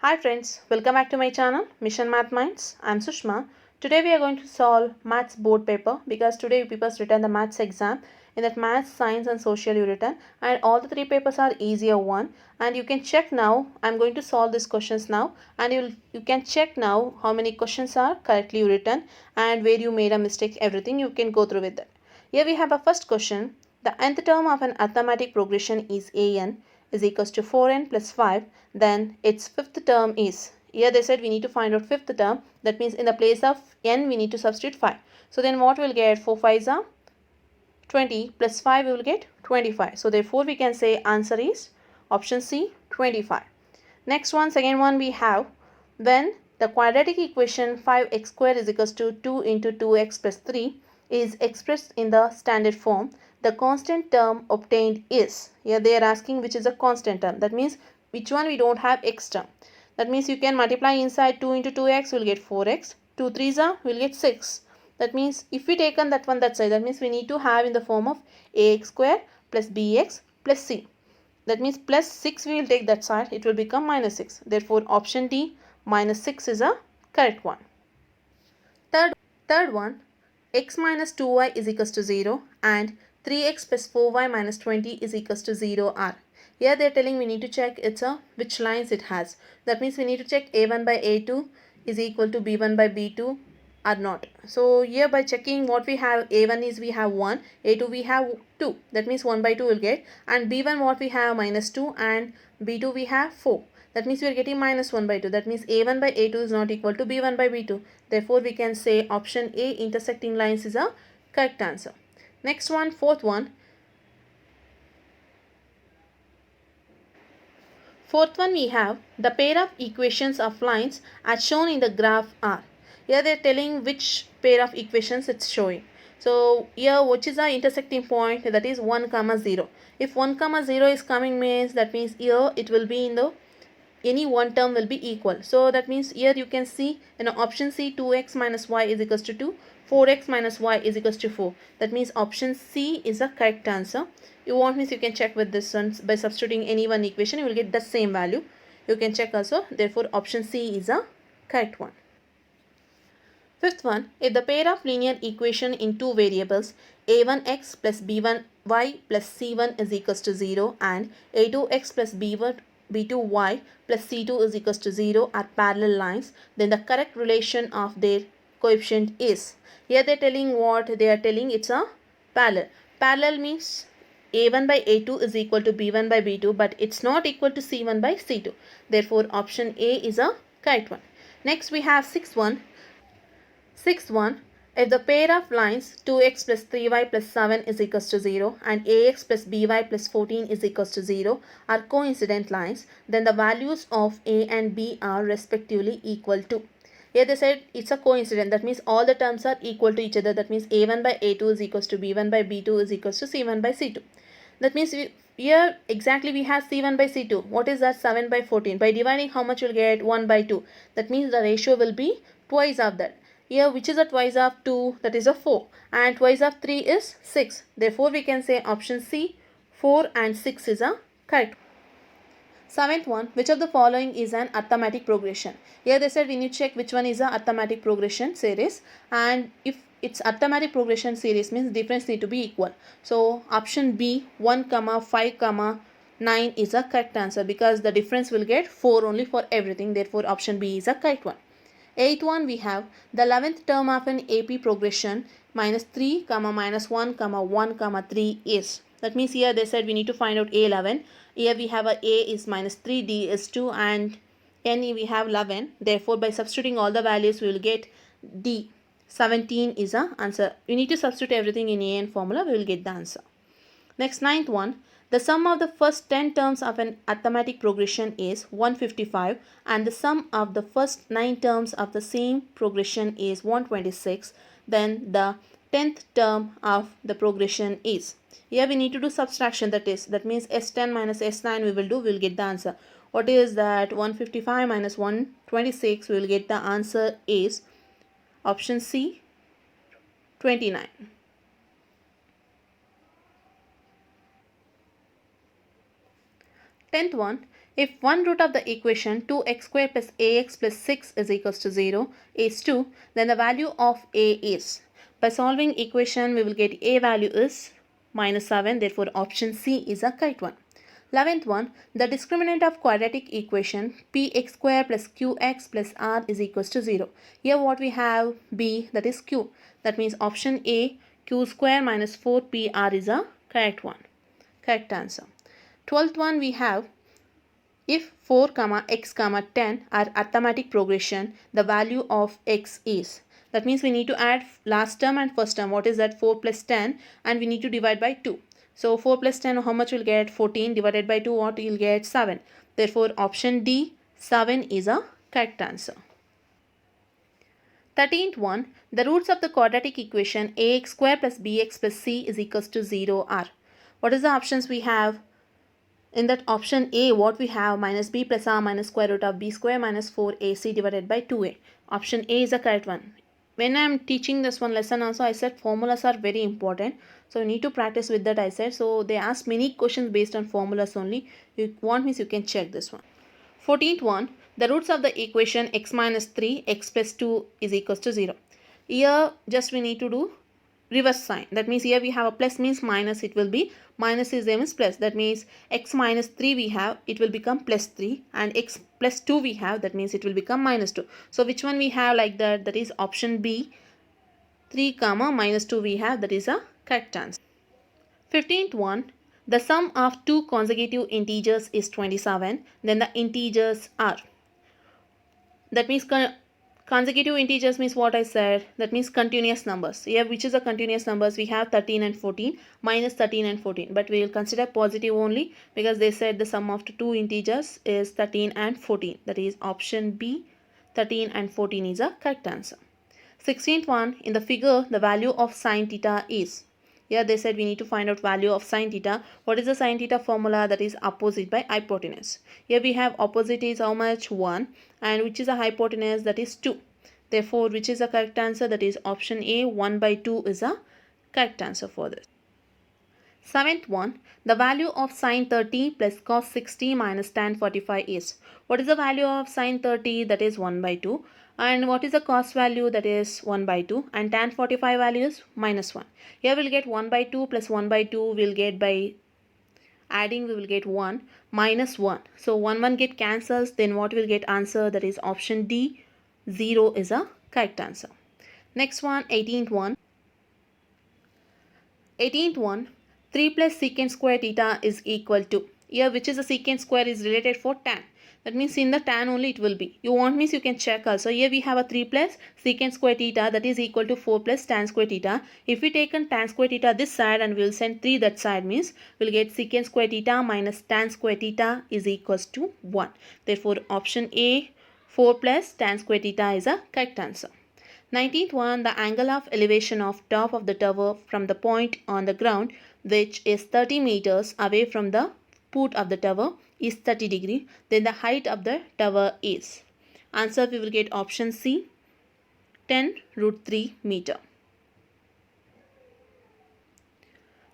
Hi friends, welcome back to my channel Mission Math Minds. I'm Sushma. Today we are going to solve maths board paper because today you people written the maths exam. In that maths, science and social you written, and all the three papers are easier one, and you can check now. I'm going to solve these questions now, and you can check now how many questions are correctly written and where you made a mistake. Everything you can go through with that. Here we have a first question. The nth term of an arithmetic progression is an is equals to 4n plus 5, then its fifth term is, here they said we need to find out fifth term, that means in the place of n we need to substitute 5. So then what we'll get, 4 5s are 20 plus 5 we will get 25. So therefore we can say answer is option C, 25. Next one, second one we have, when the quadratic equation 5x square is equals to 2 into 2x plus 3 is expressed in the standard form, the constant term obtained is, here they are asking which is a constant term, that means which one we don't have x term. That means you can multiply inside 2 into 2x will get 4x, 2 3s are will get 6. That means if we take on that one that side, that means we need to have in the form of ax square plus bx plus c. That means plus 6 we will take that side, it will become minus 6. Therefore option D, minus 6 is a correct one. Third one, x minus 2y is equals to 0 and 3x plus 4y minus 20 is equals to 0 are. Here they are telling we need to check which lines it has. That means we need to check a1 by a2 is equal to b1 by b2 or not. So here by checking what we have, a1 is we have 1, a2 we have 2. That means 1 by 2 will get, and b1 what we have minus 2 and b2 we have 4. That means we are getting minus 1 by 2. That means a1 by a2 is not equal to b1 by b2. Therefore, we can say option A, intersecting lines, is a correct answer. Next one, fourth one. Fourth one we have the pair of equations of lines as shown in the graph are. Here they are telling which pair of equations it's showing. So here which is the intersecting point, that is 1 comma 0. If 1 comma 0 is coming means, that means here it will be in the any one term will be equal. So that means here you can see in option C, 2x minus y is equals to 2, 4x minus y is equals to 4. That means option C is a correct answer. You want means you can check with this one by substituting any one equation, you will get the same value. You can check also. Therefore option C is a correct one. Fifth one, if the pair of linear equation in two variables a1x plus b1y plus c1 is equals to 0 and a2x plus b2y plus c2 is equals to 0 are parallel lines, then the correct relation of their coefficient is. Here they are telling what they are telling, it's a parallel. Parallel means a1 by a2 is equal to b1 by b2, but it's not equal to c1 by c2. Therefore option A is a correct one. Next we have sixth one. Sixth one, if the pair of lines 2x plus 3y plus 7 is equals to 0 and ax plus by plus 14 is equals to 0 are coincident lines, then the values of a and b are respectively equal to. Here they said it's a coincident, that means all the terms are equal to each other. That means a1 by a2 is equals to b1 by b2 is equals to c1 by c2. That means here exactly we have c1 by c2. What is that? 7 by 14. By dividing, how much will get? 1 by 2. That means the ratio will be twice of that. Here which is a twice of 2, that is a 4, and twice of 3 is 6. Therefore we can say option C, 4 and 6 is a correct. Seventh one, which of the following is an arithmetic progression? Here they said we need to check which one is a arithmetic progression series, and if it's arithmetic progression series means difference need to be equal. So option B, 1 comma 5 comma 9 is a correct answer because the difference will get 4 only for everything. Therefore option B is a correct one. Eighth one we have the 11th term of an AP progression minus 3 comma minus 1 comma 1 comma 3 is. That means here they said we need to find out A11. Here we have a is minus 3, D is 2 and N we have 11. Therefore by substituting all the values we will get D. 17 is the answer. You need to substitute everything in AN formula, we will get the answer. Next, ninth one. The sum of the first 10 terms of an arithmetic progression is 155 and the sum of the first 9 terms of the same progression is 126. Then the 10th term of the progression is. Here we need to do subtraction, that means S10 minus S9 we will get the answer. What is that? 155 minus 126, we will get the answer is option C, 29. 10th one, If one root of the equation 2x square plus ax plus 6 is equals to 0 is 2, then the value of a is. By solving equation, we will get a value is minus 7. Therefore, option C is a correct one. 11th one, the discriminant of quadratic equation px square plus qx plus r is equals to 0. Here what we have b, that is q. That means option A, q square minus 4pr is a correct one. Correct answer. 12th one we have, if 4, x, 10 are arithmetic progression, the value of x is. That means we need to add last term and first term. What is that? 4 plus 10, and we need to divide by 2. So 4 plus 10, how much will get? 14 divided by 2, what will get? 7. Therefore, option D, 7 is a correct answer. 13th one, the roots of the quadratic equation ax square plus bx plus c is equals to 0 are. What is the options we have? In that option A, what we have? Minus b plus r minus square root of b square minus 4ac divided by 2a. Option A is the correct one. When I am teaching this one lesson also, I said formulas are very important. So you need to practice with that, I said. So they ask many questions based on formulas only. You want means you can check this one. 14th one, the roots of the equation x minus 3, x plus 2 is equals to 0. Here just we need to do reverse sign. That means here we have a plus means minus, it will be minus is same as plus. That means x minus 3 we have, it will become plus 3, and x plus 2 we have, that means it will become minus 2. So which one we have like that? That is option B, 3 comma minus 2 we have, that is a correct answer. 15th one, the sum of two consecutive integers is 27, then the integers are. That means consecutive integers means what I said, that means continuous numbers. Here which is the continuous numbers? We have 13 and 14, minus 13 and 14, but we will consider positive only because they said the sum of two integers is 13 and 14. That is option B, 13 and 14 is a correct answer. 16th one, in the figure the value of sine theta is. Here they said we need to find out value of sine theta. What is the sine theta formula? That is opposite by hypotenuse. Here we have opposite is how much? 1, and which is a hypotenuse? That is 2. Therefore, which is the correct answer? That is option A, 1 by 2 is a correct answer for this. 7th one, the value of sine 30 plus cos 60 minus tan 45 is. What is the value of sine 30? That is 1 by 2. And what is the cos value? That is 1 by 2. And tan 45 value is minus 1. Here we will get 1 by 2 plus 1 by 2 we will get by adding, we will get 1 minus 1. So 1 get cancels, then what will get answer? That is option D, 0 is a correct answer. Next one, 18th one. 18th one, 3 plus secant square theta is equal to. Here which is the secant square is related for tan. That means in the tan only it will be. You want means you can check also. Here we have a 3 plus secant square theta, that is equal to 4 plus tan square theta. If we take tan square theta this side and we will send 3 that side, means we will get secant square theta minus tan square theta is equals to 1. Therefore option A, 4 plus tan square theta is a correct answer. 19th one, the angle of elevation of top of the tower from the point on the ground which is 30 meters away from the foot of the tower is 30 degree. Then the height of the tower is. Answer we will get option C, 10 root 3 meter.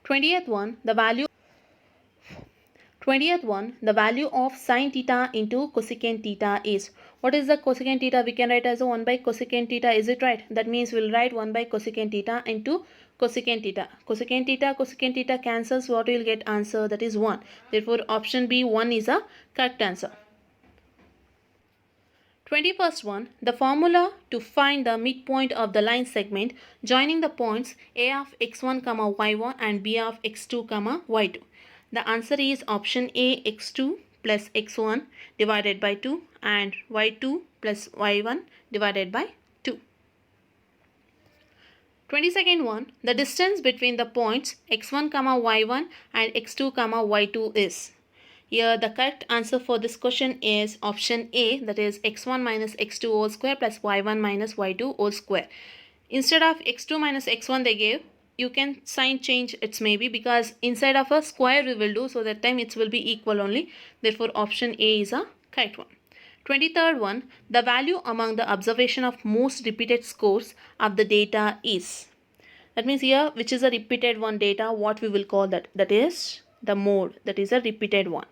20th one, the value of sine theta into cosecant theta is. What is the cosecant theta? We can write as a 1 by cosecant theta. Is it right? That means we will write 1 by cosecant theta into cosecant theta. Cosecant theta cancels. What we will get answer? That is 1. Therefore option B, 1 is a correct answer. 21st one, the formula to find the midpoint of the line segment joining the points A of x1, y1 and B of x2, y2. The answer is option A, x2 plus x1 divided by 2 and y2 plus y1 divided by 2. 22nd one, the distance between the points x1, y1 and x2, y2 is. Here the correct answer for this question is option A, that is x1 minus x2 whole square plus y1 minus y2 whole square. Instead of x2 minus x1 they gave, you can sign change its maybe, because inside of a square we will do, so that time it will be equal only. Therefore option A is a correct one. 23rd one, the value among the observation of most repeated scores of the data is. That means here which is a repeated one data, what we will call that? That is the mode, that is a repeated one.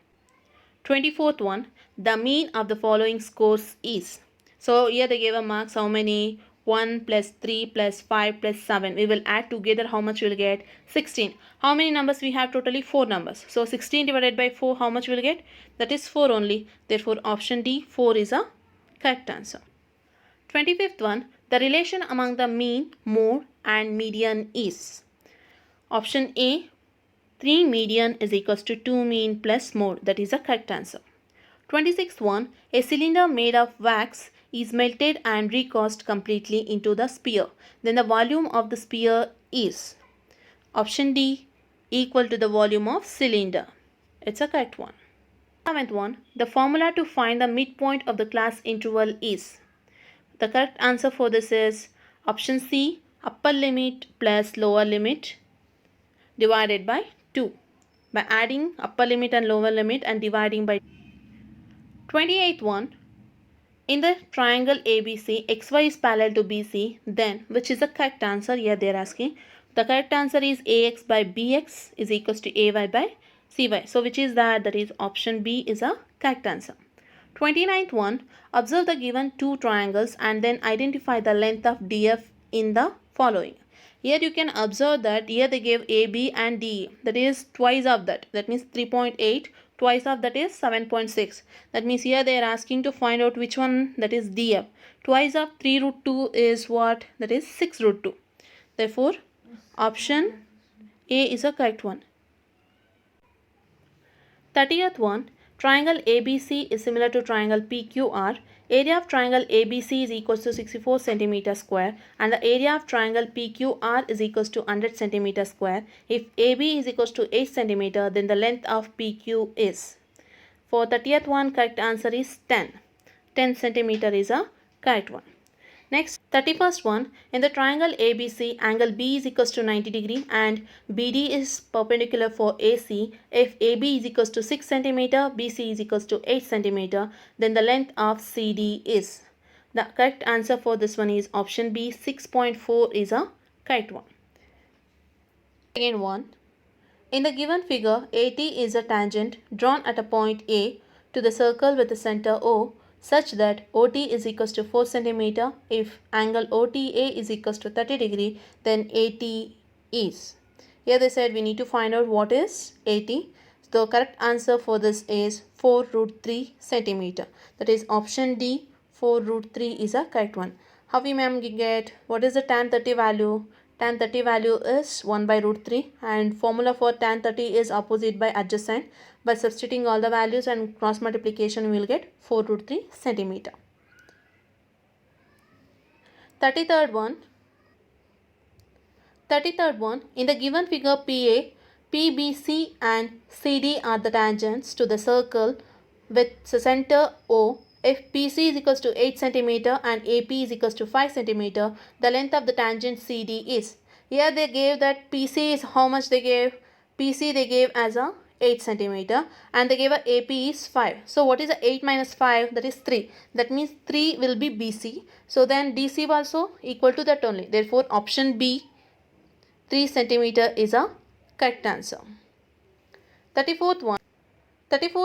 24th one, the mean of the following scores is. So here they gave a marks how many? 1 plus 3 plus 5 plus 7. We will add together how much we will get? 16. How many numbers we have? Totally 4 numbers. So 16 divided by 4, how much we will get? That is 4 only. Therefore option D, 4 is a correct answer. 25th one, the relation among the mean, mode and median is. Option A, 3 median is equals to 2 mean plus mode. That is the correct answer. 26th one, a cylinder made of wax is melted and recast completely into the sphere. Then the volume of the sphere is. Option D, equal to the volume of cylinder. It's a correct one. 7th one, the formula to find the midpoint of the class interval is. The correct answer for this is option C, upper limit plus lower limit divided by 2. By adding upper limit and lower limit and dividing by 28th one, in the triangle ABC, XY is parallel to BC, then which is the correct answer? Here they are asking. The correct answer is AX by BX is equals to AY by CY. So which is that? That is option B is a correct answer. 29th one, observe the given two triangles and then identify the length of DF in the following. Here you can observe that here they gave AB and DE. That is twice of that. That means 3.8. Twice of that is 7.6. That means here they are asking to find out which one, that is DF. Twice of 3 root 2 is what? That is 6 root 2. Therefore, option A is a correct one. 30th one, triangle ABC is similar to triangle PQR. Area of triangle ABC is equals to 64 centimeter square and the area of triangle PQR is equals to 100 centimeter square. If AB is equals to 8 centimeter, then the length of PQ is. For 30th one, correct answer is 10. 10 centimeter is a correct one. Next, 31st one, in the triangle ABC, angle B is equals to 90 degree and BD is perpendicular for AC. If AB is equals to 6 centimeter, BC is equals to 8 centimeter, then the length of CD is. The correct answer for this one is option B, 6.4 is a correct one. Second one, in the given figure, AT is a tangent drawn at a point A to the circle with the center O, such that OT is equals to 4 centimeter. If angle OTA is equals to 30 degree, then AT is. Here they said we need to find out what is AT. The correct answer for this is 4 root 3 centimeter. That is option D, 4 root 3 is a correct one. How we ma'am get? What is the tan 30 value? Tan 30 value is 1 by root 3 and formula for tan 30 is opposite by adjacent. By substituting all the values and cross multiplication, we will get 4 root 3 centimeter. 33rd one, in the given figure PA, PBC and CD are the tangents to the circle with the center O. If PC is equals to 8 centimeter and AP is equals to 5 centimeter, the length of the tangent CD is. Here they gave that PC is how much they gave? PC they gave as a 8 centimeter and they gave a AP is 5. So what is a 8 minus 5? That is 3. That means 3 will be BC. So then DC also equal to that only. Therefore option B, 3 centimeter is a correct answer. 34th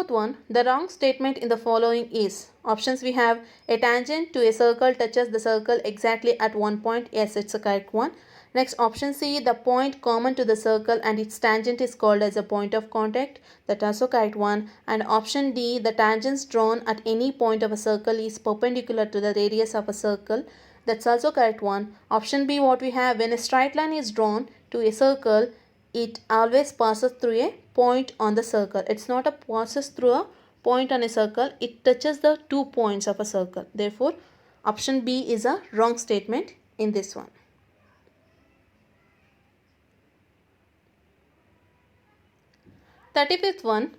one, the wrong statement in the following is. Options we have, a tangent to a circle touches the circle exactly at one point. Yes, it's a correct one. Next, option C, the point common to the circle and its tangent is called as a point of contact. That's also correct one. And option D, the tangents drawn at any point of a circle is perpendicular to the radius of a circle. That's also correct one. Option B, what we have, when a straight line is drawn to a circle, it always passes through a point on the circle. It's not a passes through a point on a circle. It touches the 2 points of a circle. Therefore, option B is a wrong statement in this one. 35th one,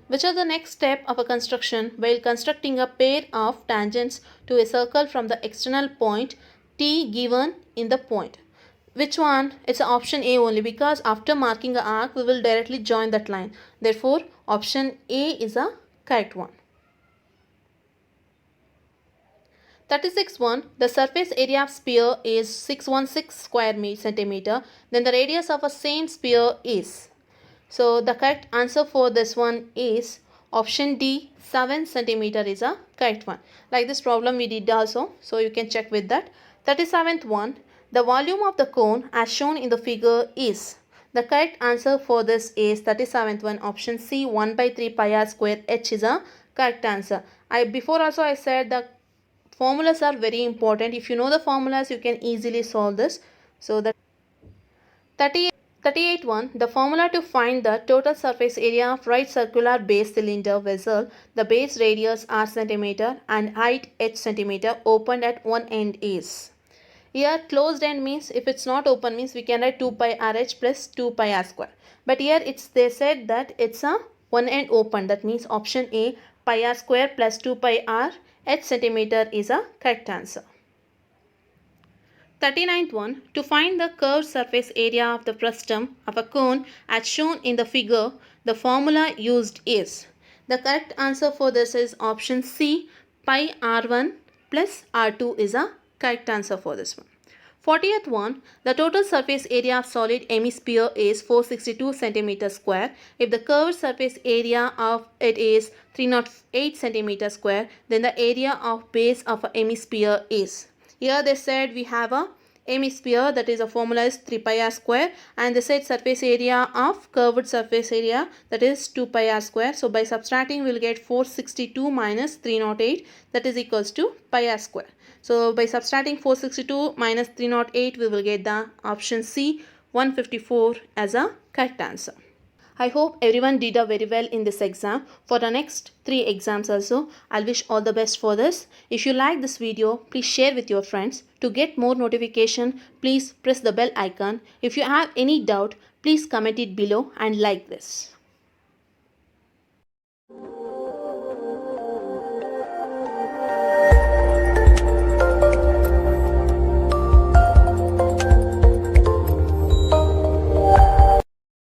which are the next step of a construction while constructing a pair of tangents to a circle from the external point T given in the point. Which one? It's option A only, because after marking an arc we will directly join that line. Therefore option A is a correct one. 36th one, the surface area of sphere is 616 square centimeter. Then the radius of a same sphere is. So the correct answer for this one is option D, 7 centimeter is a correct one. Like this problem we did also, so you can check with that. 37th one, the volume of the cone as shown in the figure is. The correct answer for this is 37th one, option C, 1 by 3 pi r square h is a correct answer. Before also I said the formulas are very important. If you know the formulas, you can easily solve this. So the 38 one, the formula to find the total surface area of right circular base cylinder vessel, the base radius r centimeter and height h centimeter, opened at one end is. Here closed end means if it's not open means we can write 2 pi rh plus 2 pi r square. But here they said that it's a one end open. That means option A, pi r square plus 2 pi r h centimeter is a correct answer. 39th one, to find the curved surface area of the frustum of a cone as shown in the figure, the formula used is. The correct answer for this is option C, pi r1 plus r2 is a correct answer for this one. 40th one, the total surface area of solid hemisphere is 462 centimeter square. If the curved surface area of it is 308 centimeter square, then the area of base of a hemisphere is. Here they said we have a hemisphere, that is a formula is 3 pi r square, and they said surface area of curved surface area, that is 2 pi r square. So by subtracting we will get 462 minus 308, that is equals to pi r square. So by subtracting 462 minus 308 we will get the option C, 154 as a correct answer. I hope everyone did very well in this exam. For the next 3 exams also, I'll wish all the best for this. If you like this video, please share with your friends. To get more notification, please press the bell icon. If you have any doubt, please comment it below and like this.